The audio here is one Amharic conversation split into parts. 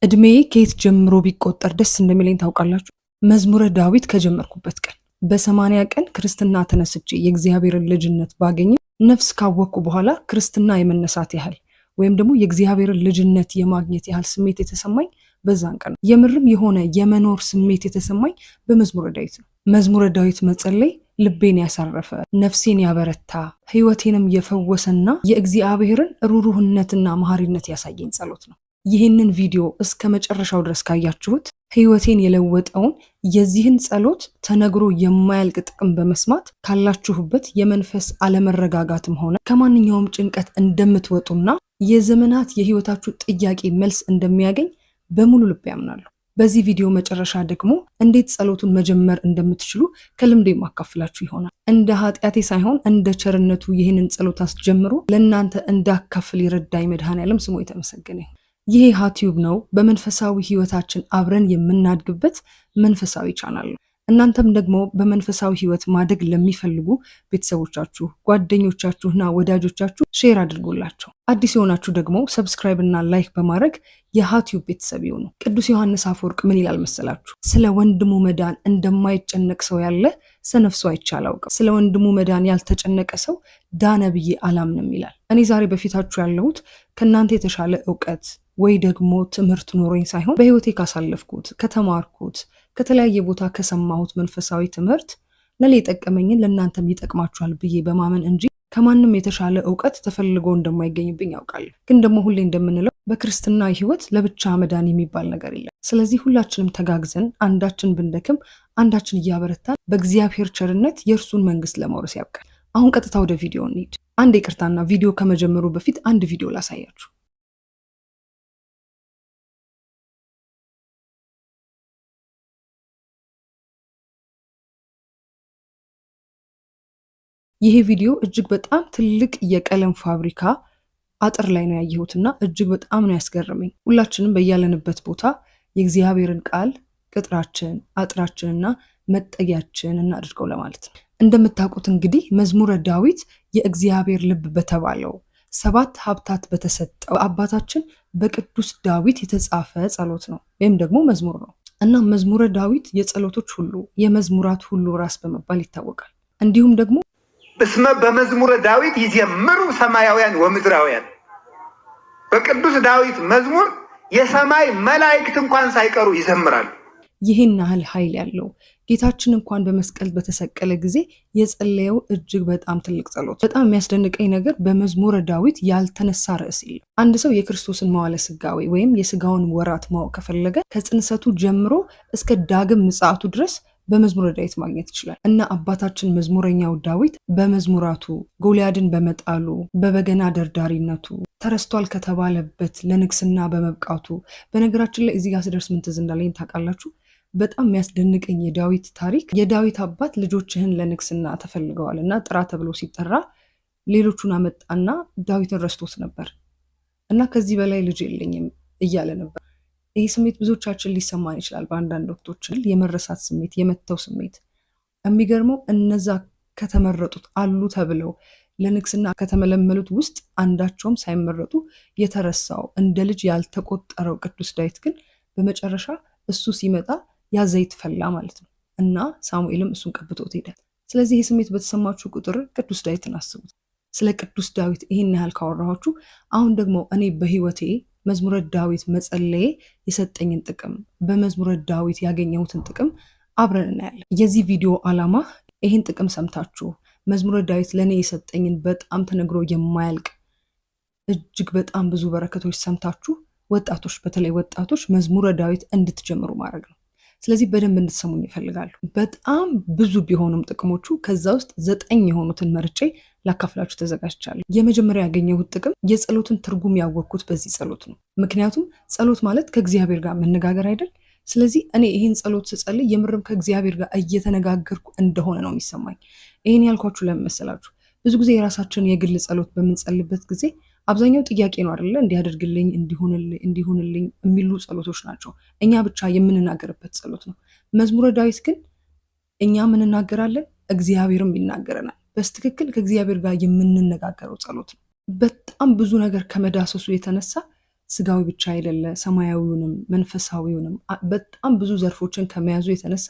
እድሜ ከየት ጀምሮ ቢቆጠር ደስ እንደሚለኝ ታውቃላችሁ? መዝሙረ ዳዊት ከጀመርኩበት ቀን። በ80 ቀን ክርስትና ተነስቼ የእግዚአብሔርን ልጅነት ባገኝ ነፍስ ካወቅኩ በኋላ ክርስትና የመነሳት ያህል ወይም ደግሞ የእግዚአብሔርን ልጅነት የማግኘት ያህል ስሜት የተሰማኝ በዛን ቀን። የምርም የሆነ የመኖር ስሜት የተሰማኝ በመዝሙረ ዳዊት ነው። መዝሙረ ዳዊት መጸለይ ልቤን ያሳረፈ፣ ነፍሴን ያበረታ፣ ህይወቴንም የፈወሰና የእግዚአብሔርን ሩሩህነትና መሐሪነት ያሳየኝ ጸሎት ነው። ይህንን ቪዲዮ እስከ መጨረሻው ድረስ ካያችሁት ህይወቴን የለወጠውን የዚህን ጸሎት ተነግሮ የማያልቅ ጥቅም በመስማት ካላችሁበት የመንፈስ አለመረጋጋትም ሆነ ከማንኛውም ጭንቀት እንደምትወጡና የዘመናት የህይወታችሁ ጥያቄ መልስ እንደሚያገኝ በሙሉ ልብ ያምናለሁ። በዚህ ቪዲዮ መጨረሻ ደግሞ እንዴት ጸሎቱን መጀመር እንደምትችሉ ከልምዴ ማካፍላችሁ ይሆናል። እንደ ኃጢአቴ ሳይሆን እንደ ቸርነቱ ይህንን ጸሎት አስጀምሮ ለእናንተ እንዳካፍል ይረዳኝ መድኃኔዓለም ስሙ የተመሰገነ ይሁን። ይሄ ሀቲዩብ ነው። በመንፈሳዊ ህይወታችን አብረን የምናድግበት መንፈሳዊ ቻናል ነው። እናንተም ደግሞ በመንፈሳዊ ህይወት ማደግ ለሚፈልጉ ቤተሰቦቻችሁ፣ ጓደኞቻችሁና ወዳጆቻችሁ ሼር አድርጉላቸው። አዲስ የሆናችሁ ደግሞ ሰብስክራይብ እና ላይክ በማድረግ የሀቲዩብ ቤተሰብ ይሁኑ። ቅዱስ ዮሐንስ አፈወርቅ ምን ይላል መሰላችሁ? ስለ ወንድሙ መዳን እንደማይጨነቅ ሰው ያለ ሰነፍ ሰው አይቼ አላውቅም። ስለ ወንድሙ መዳን ያልተጨነቀ ሰው ዳነ ብዬ አላምንም ይላል። እኔ ዛሬ በፊታችሁ ያለሁት ከእናንተ የተሻለ እውቀት ወይ ደግሞ ትምህርት ኖሮኝ ሳይሆን በህይወቴ ካሳለፍኩት፣ ከተማርኩት፣ ከተለያየ ቦታ ከሰማሁት መንፈሳዊ ትምህርት ለኔ የጠቀመኝን ለእናንተም ይጠቅማችኋል ብዬ በማመን እንጂ ከማንም የተሻለ እውቀት ተፈልጎ እንደማይገኝብኝ ያውቃለሁ። ግን ደግሞ ሁሌ እንደምንለው በክርስትና ህይወት ለብቻ መዳን የሚባል ነገር የለም። ስለዚህ ሁላችንም ተጋግዘን አንዳችን ብንደክም አንዳችን እያበረታን በእግዚአብሔር ቸርነት የእርሱን መንግስት ለመውረስ ያብቃል። አሁን ቀጥታ ወደ ቪዲዮ እንሂድ። አንድ ይቅርታና ቪዲዮ ከመጀመሩ በፊት አንድ ቪዲዮ ላሳያችሁ። ይሄ ቪዲዮ እጅግ በጣም ትልቅ የቀለም ፋብሪካ አጥር ላይ ነው ያየሁትና እጅግ በጣም ነው ያስገረመኝ። ሁላችንም በያለንበት ቦታ የእግዚአብሔርን ቃል ቅጥራችን፣ አጥራችንና መጠጊያችን እናድርገው ለማለት ነው። እንደምታውቁት እንግዲህ መዝሙረ ዳዊት የእግዚአብሔር ልብ በተባለው 7 ሀብታት በተሰጠው አባታችን በቅዱስ ዳዊት የተጻፈ ጸሎት ነው ወይም ደግሞ መዝሙር ነው እና መዝሙረ ዳዊት የጸሎቶች ሁሉ የመዝሙራት ሁሉ ራስ በመባል ይታወቃል። እንዲሁም ደግሞ እስመ በመዝሙረ ዳዊት ይዘምሩ ሰማያውያን ወምድራውያን፣ በቅዱስ ዳዊት መዝሙር የሰማይ መላእክት እንኳን ሳይቀሩ ይዘምራሉ። ይህን ያህል ኃይል ያለው ጌታችን እንኳን በመስቀል በተሰቀለ ጊዜ የጸለየው እጅግ በጣም ትልቅ ጸሎት። በጣም የሚያስደንቀኝ ነገር በመዝሙረ ዳዊት ያልተነሳ ርዕስ የለም። አንድ ሰው የክርስቶስን መዋዕለ ሥጋዌ ወይም የስጋውን ወራት ማወቅ ከፈለገ ከጽንሰቱ ጀምሮ እስከ ዳግም ምጽአቱ ድረስ በመዝሙረ ዳዊት ማግኘት ይችላል እና አባታችን መዝሙረኛው ዳዊት በመዝሙራቱ ጎልያድን በመጣሉ፣ በበገና ደርዳሪነቱ፣ ተረስቷል ከተባለበት ለንግስና በመብቃቱ። በነገራችን ላይ እዚህ ጋር ስደርስ ምን ትዝ እንዳለኝ ታውቃላችሁ? በጣም የሚያስደንቀኝ የዳዊት ታሪክ የዳዊት አባት ልጆችህን ለንግስና ተፈልገዋል እና ጥራ ተብሎ ሲጠራ ሌሎቹን አመጣና ዳዊትን ረስቶት ነበር እና ከዚህ በላይ ልጅ የለኝም እያለ ነበር። ይህ ስሜት ብዙዎቻችን ሊሰማን ይችላል። በአንዳንድ ወቅቶች የመረሳት ስሜት፣ የመተው ስሜት። የሚገርመው እነዛ ከተመረጡት አሉ ተብለው ለንግስና ከተመለመሉት ውስጥ አንዳቸውም ሳይመረጡ የተረሳው እንደ ልጅ ያልተቆጠረው ቅዱስ ዳዊት ግን በመጨረሻ እሱ ሲመጣ ያ ዘይት ፈላ ማለት ነው እና ሳሙኤልም እሱን ቀብቶት ሄደ። ስለዚህ ይህ ስሜት በተሰማችሁ ቁጥር ቅዱስ ዳዊትን አስቡት። ስለ ቅዱስ ዳዊት ይህን ያህል ካወራኋችሁ አሁን ደግሞ እኔ በህይወቴ መዝሙረ ዳዊት መጸለዬ የሰጠኝን ጥቅም፣ በመዝሙረ ዳዊት ያገኘሁትን ጥቅም አብረን እናያለን። የዚህ ቪዲዮ ዓላማ ይህን ጥቅም ሰምታችሁ መዝሙረ ዳዊት ለእኔ የሰጠኝን በጣም ተነግሮ የማያልቅ እጅግ በጣም ብዙ በረከቶች ሰምታችሁ ወጣቶች፣ በተለይ ወጣቶች መዝሙረ ዳዊት እንድትጀምሩ ማድረግ ነው። ስለዚህ በደንብ እንድትሰሙኝ ይፈልጋሉ። በጣም ብዙ ቢሆኑም ጥቅሞቹ ከዛ ውስጥ 9 የሆኑትን መርጬ ላካፍላችሁ ተዘጋጅቻለሁ። የመጀመሪያ ያገኘሁት ጥቅም የጸሎትን ትርጉም ያወቅኩት በዚህ ጸሎት ነው። ምክንያቱም ጸሎት ማለት ከእግዚአብሔር ጋር መነጋገር አይደል? ስለዚህ እኔ ይህን ጸሎት ስጸልይ የምርም ከእግዚአብሔር ጋር እየተነጋገርኩ እንደሆነ ነው የሚሰማኝ። ይህን ያልኳችሁ ለምን መሰላችሁ? ብዙ ጊዜ የራሳችን የግል ጸሎት በምንጸልይበት ጊዜ አብዛኛው ጥያቄ ነው አይደለ? እንዲያደርግልኝ፣ እንዲሆንልኝ የሚሉ ጸሎቶች ናቸው። እኛ ብቻ የምንናገርበት ጸሎት ነው። መዝሙረ ዳዊት ግን እኛ ምንናገራለን፣ እግዚአብሔርም ይናገረናል። በስትክክል ከእግዚአብሔር ጋር የምንነጋገረው ጸሎት ነው። በጣም ብዙ ነገር ከመዳሰሱ የተነሳ ስጋዊ ብቻ አይደለ ሰማያዊውንም መንፈሳዊውንም በጣም ብዙ ዘርፎችን ከመያዙ የተነሳ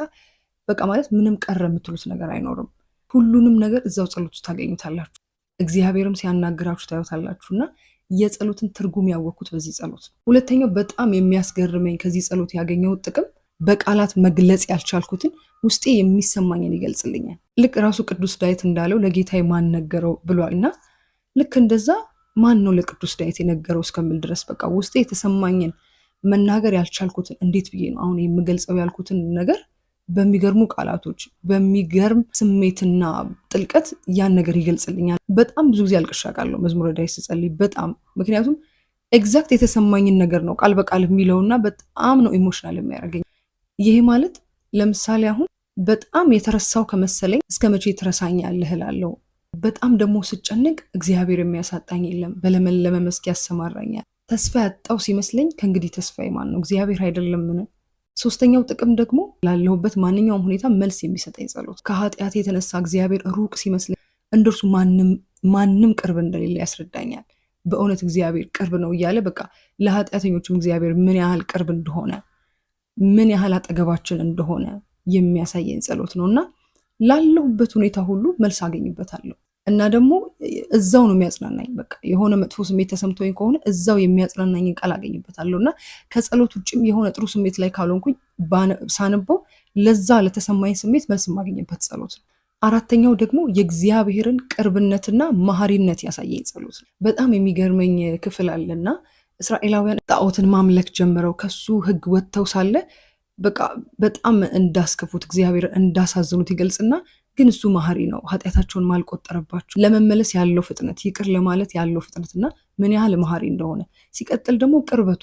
በቃ ማለት ምንም ቀረ የምትሉት ነገር አይኖርም። ሁሉንም ነገር እዛው ጸሎት ውስጥ ታገኙታላችሁ። እግዚአብሔርም ሲያናግራችሁ ታዩታላችሁና የጸሎትን ትርጉም ያወቅኩት በዚህ ጸሎት ነው። ሁለተኛው በጣም የሚያስገርመኝ ከዚህ ጸሎት ያገኘው ጥቅም በቃላት መግለጽ ያልቻልኩትን ውስጤ የሚሰማኝን ይገልጽልኛል። ልክ ራሱ ቅዱስ ዳዊት እንዳለው ለጌታዬ ማን ነገረው ብሏል እና ልክ እንደዛ ማን ነው ለቅዱስ ዳዊት የነገረው እስከምል ድረስ በቃ ውስጤ የተሰማኝን መናገር ያልቻልኩትን እንዴት ብዬ ነው አሁን የምገልጸው ያልኩትን ነገር በሚገርሙ ቃላቶች በሚገርም ስሜትና ጥልቀት ያን ነገር ይገልጽልኛል። በጣም ብዙ ጊዜ አልቅሼ አውቃለሁ መዝሙረ ዳዊት ስጸልይ በጣም ምክንያቱም ኤግዛክት የተሰማኝን ነገር ነው ቃል በቃል የሚለውና በጣም ነው ኢሞሽናል የሚያደርገኝ። ይሄ ማለት ለምሳሌ አሁን በጣም የተረሳው ከመሰለኝ እስከ መቼ ትረሳኛለህ እላለሁ። በጣም ደግሞ ስጨነቅ እግዚአብሔር የሚያሳጣኝ የለም፣ በለመለመ መስክ ያሰማራኛል። ተስፋ ያጣው ሲመስለኝ ከእንግዲህ ተስፋዬ ማን ነው? እግዚአብሔር አይደለምን? ሶስተኛው ጥቅም ደግሞ ላለሁበት ማንኛውም ሁኔታ መልስ የሚሰጠኝ ጸሎት። ከኃጢአት የተነሳ እግዚአብሔር ሩቅ ሲመስለኝ እንደርሱ ማንም ቅርብ እንደሌለ ያስረዳኛል። በእውነት እግዚአብሔር ቅርብ ነው እያለ በቃ ለኃጢአተኞችም እግዚአብሔር ምን ያህል ቅርብ እንደሆነ ምን ያህል አጠገባችን እንደሆነ የሚያሳየኝ ጸሎት ነው እና ላለሁበት ሁኔታ ሁሉ መልስ አገኝበታለሁ እና ደግሞ እዛው ነው የሚያጽናናኝ። በቃ የሆነ መጥፎ ስሜት ተሰምቶኝ ከሆነ እዛው የሚያጽናናኝን ቃል አገኝበታለሁ እና ከጸሎት ውጭም የሆነ ጥሩ ስሜት ላይ ካልሆንኩኝ ሳነበው ለዛ ለተሰማኝ ስሜት መልስ የማገኝበት ጸሎት ነው። አራተኛው ደግሞ የእግዚአብሔርን ቅርብነትና መሐሪነት ያሳየኝ ጸሎት ነው። በጣም የሚገርመኝ ክፍል አለና እስራኤላውያን ጣዖትን ማምለክ ጀምረው ከሱ ሕግ ወጥተው ሳለ በቃ በጣም እንዳስከፉት እግዚአብሔር እንዳሳዝኑት ይገልጽና ግን እሱ መሐሪ ነው፣ ኃጢአታቸውን ማልቆጠረባቸው፣ ለመመለስ ያለው ፍጥነት፣ ይቅር ለማለት ያለው ፍጥነትና ምን ያህል መሐሪ እንደሆነ ሲቀጥል ደግሞ ቅርበቱ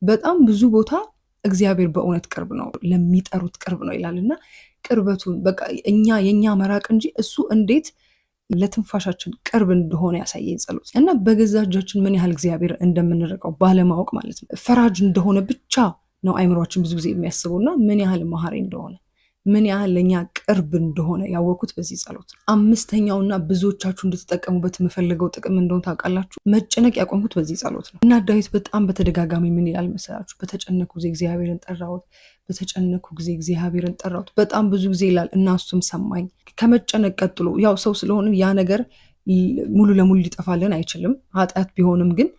በጣም ብዙ ቦታ እግዚአብሔር በእውነት ቅርብ ነው፣ ለሚጠሩት ቅርብ ነው ይላልና ቅርበቱን በቃ የኛ መራቅ እንጂ እሱ እንዴት ለትንፋሻችን ቅርብ እንደሆነ ያሳየኝ ጸሎት እና በገዛ እጃችን ምን ያህል እግዚአብሔር እንደምንርቀው ባለማወቅ ማለት ነው ፈራጅ እንደሆነ ብቻ ነው አይምሮአችን ብዙ ጊዜ የሚያስበውና ምን ያህል መሐሪ እንደሆነ ምን ያህል ለኛ ቅርብ እንደሆነ ያወቁት በዚህ ጸሎት። አምስተኛውና ብዙዎቻችሁ እንድትጠቀሙበት የምፈልገው ጥቅም እንደሆነ ታውቃላችሁ፣ መጨነቅ ያቆምኩት በዚህ ጸሎት ነው እና ዳዊት በጣም በተደጋጋሚ ምን ይላል መሰላችሁ? በተጨነኩ ጊዜ እግዚአብሔርን ጠራሁት፣ በተጨነኩ ጊዜ እግዚአብሔርን ጠራሁት በጣም ብዙ ጊዜ ይላል እና እሱም ሰማኝ። ከመጨነቅ ቀጥሎ ያው ሰው ስለሆነ ያ ነገር ሙሉ ለሙሉ ሊጠፋልን አይችልም። ኃጢአት ቢሆንም ግን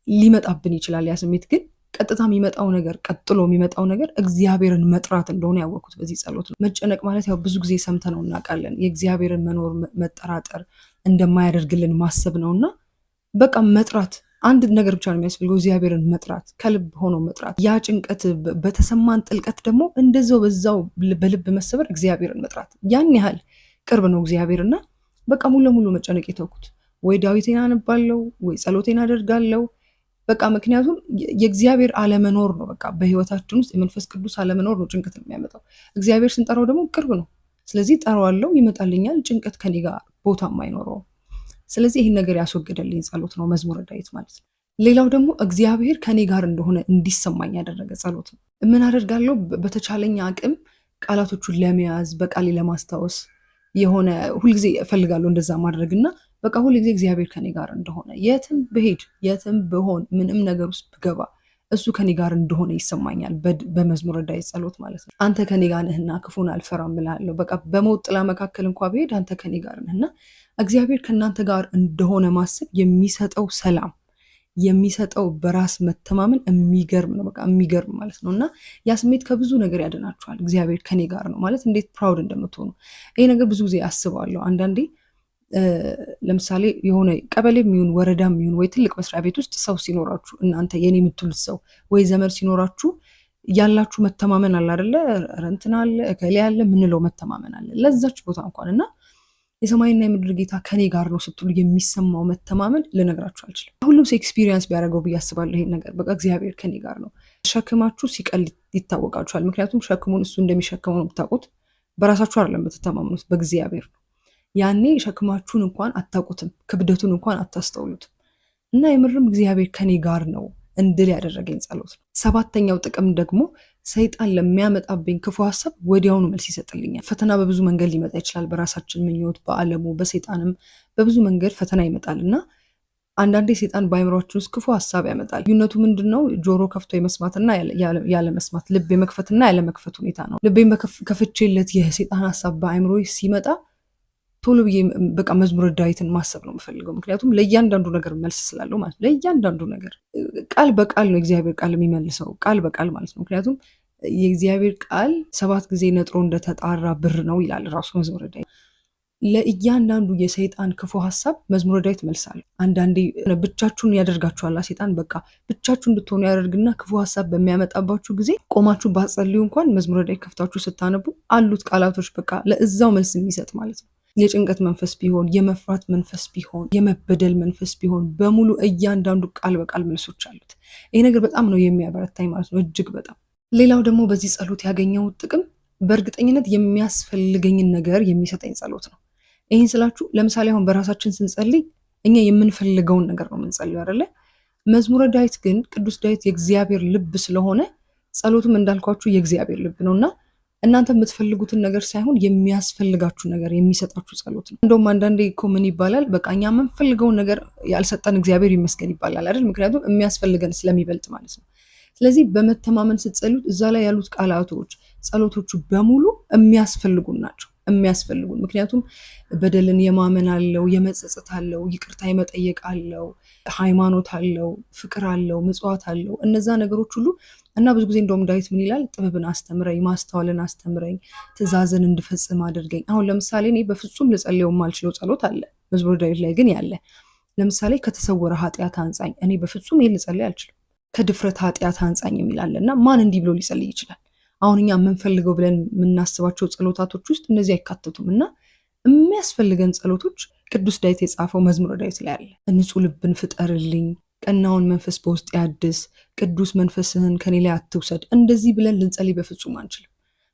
ሊመጣብን ይችላል ያ ስሜት ግን ቀጥታ የሚመጣው ነገር ቀጥሎ የሚመጣው ነገር እግዚአብሔርን መጥራት እንደሆነ ያወቅኩት በዚህ ጸሎት ነው። መጨነቅ ማለት ያው ብዙ ጊዜ ሰምተነው እናውቃለን፣ የእግዚአብሔርን መኖር መጠራጠር እንደማያደርግልን ማሰብ ነውና በቃ መጥራት አንድ ነገር ብቻ ነው የሚያስፈልገው፣ እግዚአብሔርን መጥራት፣ ከልብ ሆኖ መጥራት። ያ ጭንቀት በተሰማን ጥልቀት ደግሞ እንደዛው በዛው በልብ መሰበር እግዚአብሔርን መጥራት ያን ያህል ቅርብ ነው እግዚአብሔርና በቃ ሙሉ ለሙሉ መጨነቅ የተውኩት ወይ ዳዊቴን አነባለሁ ወይ ጸሎቴን አደርጋለሁ በቃ ምክንያቱም የእግዚአብሔር አለመኖር ነው። በቃ በህይወታችን ውስጥ የመንፈስ ቅዱስ አለመኖር ነው ጭንቀት የሚያመጣው። እግዚአብሔር ስንጠራው ደግሞ ቅርብ ነው። ስለዚህ ጠራዋለሁ፣ ይመጣልኛል፣ ጭንቀት ከኔ ጋር ቦታም አይኖረውም። ስለዚህ ይህን ነገር ያስወገደልኝ ጸሎት ነው መዝሙረ ዳዊት ማለት ነው። ሌላው ደግሞ እግዚአብሔር ከኔ ጋር እንደሆነ እንዲሰማኝ ያደረገ ጸሎት ነው። ምን አደርጋለሁ? በተቻለኝ አቅም ቃላቶቹን ለመያዝ በቃሌ ለማስታወስ የሆነ ሁልጊዜ እፈልጋለሁ እንደዛ ማድረግና በቃ ሁልጊዜ እግዚአብሔር ከኔ ጋር እንደሆነ የትም ብሄድ የትም ብሆን ምንም ነገር ውስጥ ብገባ እሱ ከኔ ጋር እንደሆነ ይሰማኛል። በመዝሙረ ዳዊት ጸሎት ማለት ነው። አንተ ከኔ ጋር ነህና ክፉን አልፈራም እላለሁ። በቃ በሞት ጥላ መካከል እንኳ ብሄድ አንተ ከኔ ጋር ነህና እግዚአብሔር ከእናንተ ጋር እንደሆነ ማሰብ የሚሰጠው ሰላም የሚሰጠው በራስ መተማመን የሚገርም ነው። በቃ የሚገርም ማለት ነው እና ያ ስሜት ከብዙ ነገር ያድናችኋል። እግዚአብሔር ከኔ ጋር ነው ማለት እንዴት ፕራውድ እንደምትሆኑ ይሄ ነገር ብዙ ጊዜ አስባለሁ። አንዳንዴ ለምሳሌ የሆነ ቀበሌ የሚሆን ወረዳ የሚሆን ወይ ትልቅ መስሪያ ቤት ውስጥ ሰው ሲኖራችሁ እናንተ የኔ የምትሉት ሰው ወይ ዘመድ ሲኖራችሁ ያላችሁ መተማመን አለ አይደለ? እንትና አለ እከሌ አለ ምንለው መተማመን አለ ለዛች ቦታ እንኳን እና የሰማይና የምድር ጌታ ከኔ ጋር ነው ስትሉ የሚሰማው መተማመን ልነግራችሁ አልችልም። ሁሉም ሰው ኤክስፒሪየንስ ቢያደርገው ብዬ አስባለሁ። ይሄን ነገር በቃ እግዚአብሔር ከኔ ጋር ነው። ሸክማችሁ ሲቀል ይታወቃችኋል። ምክንያቱም ሸክሙን እሱ እንደሚሸከመው ነው የምታውቁት። በራሳችሁ አይደለም የምትተማመኑት፣ በእግዚአብሔር ነው። ያኔ ሸክማችሁን እንኳን አታውቁትም፣ ክብደቱን እንኳን አታስተውሉትም። እና የምርም እግዚአብሔር ከኔ ጋር ነው እንድል ያደረገኝ ጸሎት ነው። ሰባተኛው ጥቅም ደግሞ ሰይጣን ለሚያመጣብኝ ክፉ ሀሳብ ወዲያውኑ መልስ ይሰጥልኛል። ፈተና በብዙ መንገድ ሊመጣ ይችላል። በራሳችን ምኞት፣ በዓለሙ፣ በሰይጣንም በብዙ መንገድ ፈተና ይመጣል እና አንዳንዴ ሰይጣን በአይምሯችን ውስጥ ክፉ ሀሳብ ያመጣል። ልዩነቱ ምንድነው? ጆሮ ከፍቶ የመስማትና ያለ መስማት፣ ልብ የመክፈትና ያለ መክፈት ሁኔታ ነው። ልቤን ከፍቼለት የሰይጣን ሀሳብ በአይምሮ ሲመጣ ቶሎ ብዬ በቃ መዝሙረ ዳዊትን ማሰብ ነው የምፈልገው። ምክንያቱም ለእያንዳንዱ ነገር መልስ ስላለው ማለት ለእያንዳንዱ ነገር ቃል በቃል ነው እግዚአብሔር ቃል የሚመልሰው ቃል በቃል ማለት ነው። ምክንያቱም የእግዚአብሔር ቃል 7 ጊዜ ነጥሮ እንደተጣራ ብር ነው ይላል ራሱ መዝሙረ ዳዊት። ለእያንዳንዱ የሰይጣን ክፉ ሀሳብ መዝሙረ ዳዊት መልሳል። አንዳንዴ ብቻችሁን ያደርጋችኋል ሰይጣን። በቃ ብቻችሁ እንድትሆኑ ያደርግና ክፉ ሀሳብ በሚያመጣባችሁ ጊዜ ቆማችሁ ባጸልዩ እንኳን መዝሙረ ዳዊት ከፍታችሁ ስታነቡ አሉት ቃላቶች በቃ ለእዛው መልስ የሚሰጥ ማለት ነው። የጭንቀት መንፈስ ቢሆን፣ የመፍራት መንፈስ ቢሆን፣ የመበደል መንፈስ ቢሆን በሙሉ እያንዳንዱ ቃል በቃል መልሶች አሉት። ይሄ ነገር በጣም ነው የሚያበረታኝ ማለት ነው፣ እጅግ በጣም። ሌላው ደግሞ በዚህ ጸሎት ያገኘው ጥቅም በእርግጠኝነት የሚያስፈልገኝን ነገር የሚሰጠኝ ጸሎት ነው። ይህን ስላችሁ ለምሳሌ አሁን በራሳችን ስንጸልይ እኛ የምንፈልገውን ነገር ነው የምንጸልየው አይደለ? መዝሙረ ዳዊት ግን ቅዱስ ዳዊት የእግዚአብሔር ልብ ስለሆነ ጸሎቱም እንዳልኳችሁ የእግዚአብሔር ልብ ነውና እናንተ የምትፈልጉትን ነገር ሳይሆን የሚያስፈልጋችሁ ነገር የሚሰጣችሁ ጸሎት ነው። እንደውም አንዳንዴ እኮ ምን ይባላል፣ በቃ እኛ የምንፈልገውን ነገር ያልሰጠን እግዚአብሔር ይመስገን ይባላል አይደል? ምክንያቱም የሚያስፈልገን ስለሚበልጥ ማለት ነው። ስለዚህ በመተማመን ስትጸልዩት እዛ ላይ ያሉት ቃላቶች ጸሎቶቹ በሙሉ የሚያስፈልጉን ናቸው። የሚያስፈልጉን ምክንያቱም በደልን የማመን አለው፣ የመጸጸት አለው፣ ይቅርታ የመጠየቅ አለው፣ ሃይማኖት አለው፣ ፍቅር አለው፣ ምጽዋት አለው። እነዛ ነገሮች ሁሉ እና ብዙ ጊዜ እንደውም ዳዊት ምን ይላል? ጥበብን አስተምረኝ፣ ማስተዋልን አስተምረኝ፣ ትእዛዝን እንድፈጽም አድርገኝ። አሁን ለምሳሌ እኔ በፍጹም ልጸልየው የማልችለው ጸሎት አለ መዝሙረ ዳዊት ላይ ግን ያለ። ለምሳሌ ከተሰወረ ኃጢአት አንጻኝ፣ እኔ በፍጹም ይሄን ልጸልይ አልችልም። ከድፍረት ኃጢአት አንጻኝ የሚላለ እና ማን እንዲህ ብሎ ሊጸልይ ይችላል? አሁን እኛ የምንፈልገው ብለን የምናስባቸው ጸሎታቶች ውስጥ እነዚህ አይካተቱም። እና የሚያስፈልገን ጸሎቶች ቅዱስ ዳዊት የጻፈው መዝሙረ ዳዊት ላይ አለ። ንጹሕ ልብን ፍጠርልኝ፣ ቀናውን መንፈስ በውስጥ ያድስ፣ ቅዱስ መንፈስህን ከኔ ላይ አትውሰድ። እንደዚህ ብለን ልንጸልይ በፍጹም አንችልም፣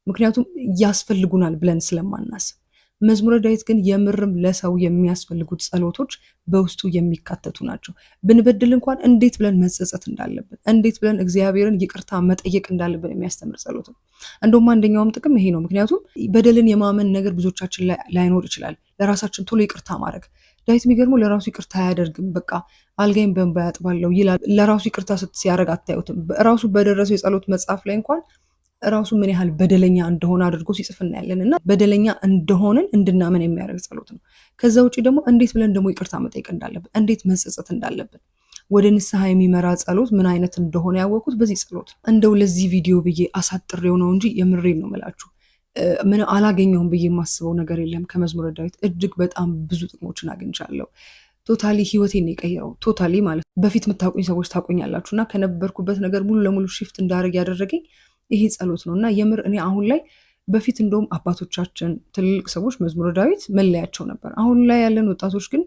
ምክንያቱም ያስፈልጉናል ብለን ስለማናስብ። መዝሙረ ዳዊት ግን የምርም ለሰው የሚያስፈልጉት ጸሎቶች በውስጡ የሚካተቱ ናቸው። ብንበድል እንኳን እንዴት ብለን መጸጸት እንዳለብን፣ እንዴት ብለን እግዚአብሔርን ይቅርታ መጠየቅ እንዳለብን የሚያስተምር ጸሎት ነው። እንደውም አንደኛውም ጥቅም ይሄ ነው። ምክንያቱም በደልን የማመን ነገር ብዙዎቻችን ላይኖር ይችላል። ለራሳችን ቶሎ ይቅርታ ማድረግ። ዳዊት የሚገርመው ለራሱ ይቅርታ አያደርግም። በቃ አልጋይም በእንባ ያጥባለሁ ይላል። ለራሱ ይቅርታ ሲያደርግ አታዩትም። ራሱ በደረሰው የጸሎት መጽሐፍ ላይ እንኳን ራሱ ምን ያህል በደለኛ እንደሆነ አድርጎ ሲጽፍ እናያለን። እና በደለኛ እንደሆንን እንድናመን የሚያደርግ ጸሎት ነው። ከዛ ውጭ ደግሞ እንዴት ብለን ደግሞ ይቅርታ መጠየቅ እንዳለብን፣ እንዴት መጸጸት እንዳለብን፣ ወደ ንስሐ የሚመራ ጸሎት ምን አይነት እንደሆነ ያወቁት በዚህ ጸሎት ነው። እንደው ለዚህ ቪዲዮ ብዬ አሳጥሬው ነው እንጂ የምሬን ነው የምላችሁ። ምን አላገኘውም ብዬ የማስበው ነገር የለም ከመዝሙረ ዳዊት። እጅግ በጣም ብዙ ጥቅሞችን አግኝቻለሁ። ቶታሊ ህይወቴን የቀየረው ቶታሊ ማለት በፊት የምታውቁኝ ሰዎች ታውቁኛላችሁ። እና ከነበርኩበት ነገር ሙሉ ለሙሉ ሽፍት እንዳደርግ ያደረገኝ ይሄ ጸሎት ነው። እና የምር እኔ አሁን ላይ በፊት እንደውም አባቶቻችን ትልልቅ ሰዎች መዝሙረ ዳዊት መለያቸው ነበር። አሁን ላይ ያለን ወጣቶች ግን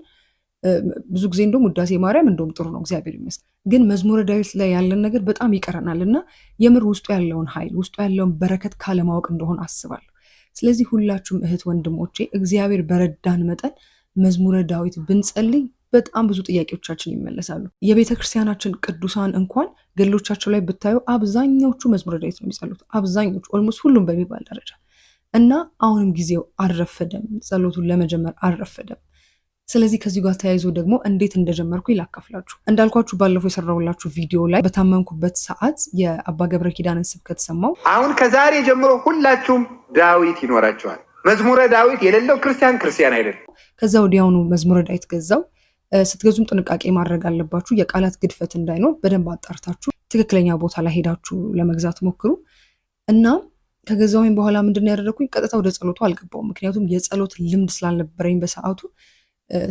ብዙ ጊዜ እንደውም ውዳሴ ማርያም እንደውም ጥሩ ነው እግዚአብሔር ይመስገን፣ ግን መዝሙረ ዳዊት ላይ ያለን ነገር በጣም ይቀረናል። እና የምር ውስጡ ያለውን ኃይል ውስጡ ያለውን በረከት ካለማወቅ እንደሆነ አስባለሁ። ስለዚህ ሁላችሁም እህት ወንድሞቼ እግዚአብሔር በረዳን መጠን መዝሙረ ዳዊት ብንጸልይ በጣም ብዙ ጥያቄዎቻችን ይመለሳሉ። የቤተ ክርስቲያናችን ቅዱሳን እንኳን ገድሎቻቸው ላይ ብታዩ አብዛኛዎቹ መዝሙረ ዳዊት ነው የሚጸሉት። አብዛኞቹ ኦልሞስት ሁሉም በሚባል ደረጃ። እና አሁንም ጊዜው አልረፈደም፣ ጸሎቱን ለመጀመር አልረፈደም። ስለዚህ ከዚህ ጋር ተያይዞ ደግሞ እንዴት እንደጀመርኩ ይላካፍላችሁ። እንዳልኳችሁ ባለፈው የሰራሁላችሁ ቪዲዮ ላይ በታመምኩበት ሰዓት የአባ ገብረ ኪዳንን ስብከት ሰማው። አሁን ከዛሬ ጀምሮ ሁላችሁም ዳዊት ይኖራችኋል። መዝሙረ ዳዊት የሌለው ክርስቲያን አይደለም። ከዛ ወዲያውኑ መዝሙረ ዳዊት ገዛው። ስትገዙም ጥንቃቄ ማድረግ አለባችሁ። የቃላት ግድፈት እንዳይኖር በደንብ አጣርታችሁ ትክክለኛ ቦታ ላይ ሄዳችሁ ለመግዛት ሞክሩ። እና ከገዛውኝ በኋላ ምንድን ያደረኩኝ ቀጥታ ወደ ጸሎቱ አልገባውም። ምክንያቱም የጸሎት ልምድ ስላልነበረኝ በሰዓቱ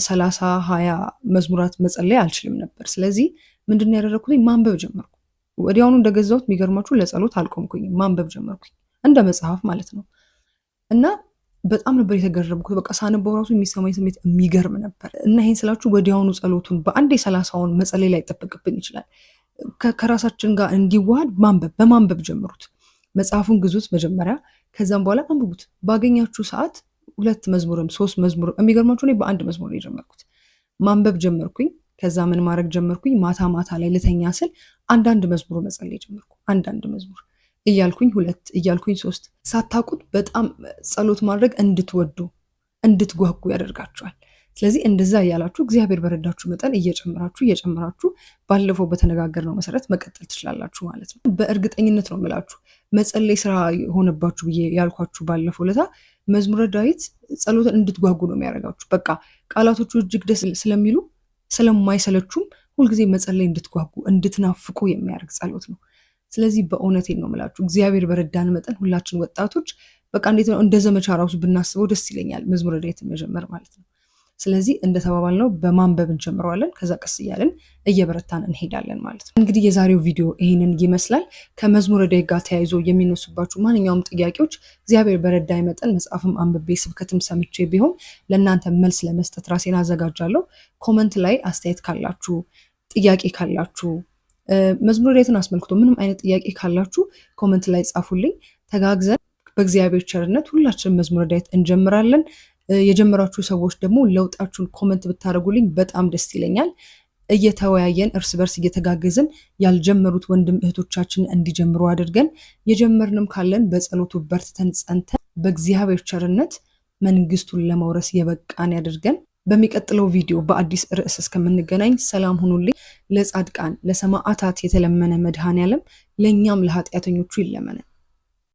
30-20 መዝሙራት መጸለይ አልችልም ነበር። ስለዚህ ምንድን ያደረኩኝ ማንበብ ጀመርኩ። ወዲያውኑ እንደገዛሁት የሚገርማችሁ ለጸሎት አልቆምኩኝ፣ ማንበብ ጀመርኩኝ እንደ መጽሐፍ ማለት ነው። እና በጣም ነበር የተገረምኩት። በቃ ሳነበው ራሱ የሚሰማኝ ስሜት የሚገርም ነበር። እና ይሄን ስላችሁ ወዲያውኑ ጸሎቱን በአንዴ 30ውን መጸለይ ላይ ይጠበቅብን ይችላል። ከራሳችን ጋር እንዲዋሃድ በማንበብ ጀምሩት። መጽሐፉን ግዙት መጀመሪያ፣ ከዛም በኋላ አንብቡት። ባገኛችሁ ሰዓት 2 መዝሙርም 3 መዝሙርም። የሚገርማችሁ እኔ በአንድ መዝሙር ነው የጀመርኩት። ማንበብ ጀመርኩኝ። ከዛ ምን ማድረግ ጀመርኩኝ? ማታ ላይ ልተኛ ስል አንዳንድ መዝሙር መጸለይ ጀመርኩ። አንዳንድ መዝሙር እያልኩኝ 2 እያልኩኝ 3። ሳታውቁት በጣም ጸሎት ማድረግ እንድትወዱ እንድትጓጉ ያደርጋችኋል። ስለዚህ እንደዛ እያላችሁ እግዚአብሔር በረዳችሁ መጠን እየጨመራችሁ ባለፈው በተነጋገርነው መሰረት መቀጠል ትችላላችሁ ማለት ነው። በእርግጠኝነት ነው የምላችሁ መጸለይ ስራ የሆነባችሁ ብዬ ያልኳችሁ ባለፈው ለታ መዝሙረ ዳዊት ጸሎትን እንድትጓጉ ነው የሚያደርጋችሁ። በቃ ቃላቶቹ እጅግ ደስ ስለሚሉ ስለማይሰለቹም ሁልጊዜ መጸለይ እንድትጓጉ እንድትናፍቁ የሚያደርግ ጸሎት ነው። ስለዚህ በእውነቴን ነው የምላችሁ እግዚአብሔር በረዳን መጠን ሁላችን ወጣቶች በቃ እንዴት ነው እንደ ዘመቻ ራሱ ብናስበው ደስ ይለኛል መዝሙረ ዳዊትን መጀመር ማለት ነው። ስለዚህ እንደተባባልነው በማንበብ እንጀምረዋለን፣ ከዛ ቀስ እያለን እየበረታን እንሄዳለን ማለት ነው። እንግዲህ የዛሬው ቪዲዮ ይህንን ይመስላል። ከመዝሙረ ዳዊት ጋር ተያይዞ የሚነሱባችሁ ማንኛውም ጥያቄዎች እግዚአብሔር በረዳኝ መጠን መጽሐፍም አንብቤ ስብከትም ሰምቼ ቢሆን ለእናንተ መልስ ለመስጠት ራሴን አዘጋጃለሁ። ኮመንት ላይ አስተያየት ካላችሁ፣ ጥያቄ ካላችሁ፣ መዝሙረ ዳዊትን አስመልክቶ ምንም አይነት ጥያቄ ካላችሁ ኮመንት ላይ ጻፉልኝ። ተጋግዘን በእግዚአብሔር ቸርነት ሁላችንም መዝሙረ ዳዊት እንጀምራለን። የጀመራችሁ ሰዎች ደግሞ ለውጣችሁን ኮመንት ብታደርጉልኝ በጣም ደስ ይለኛል። እየተወያየን እርስ በርስ እየተጋገዝን ያልጀመሩት ወንድም እህቶቻችን እንዲጀምሩ አድርገን የጀመርንም ካለን በጸሎቱ በርትተን ጸንተን በእግዚአብሔር ቸርነት መንግስቱን ለመውረስ የበቃን ያድርገን። በሚቀጥለው ቪዲዮ በአዲስ ርዕስ እስከምንገናኝ ሰላም ሁኑልኝ። ለጻድቃን ለሰማዕታት የተለመነ መድኃኔዓለም ለእኛም ለኃጢአተኞቹ ይለመነን።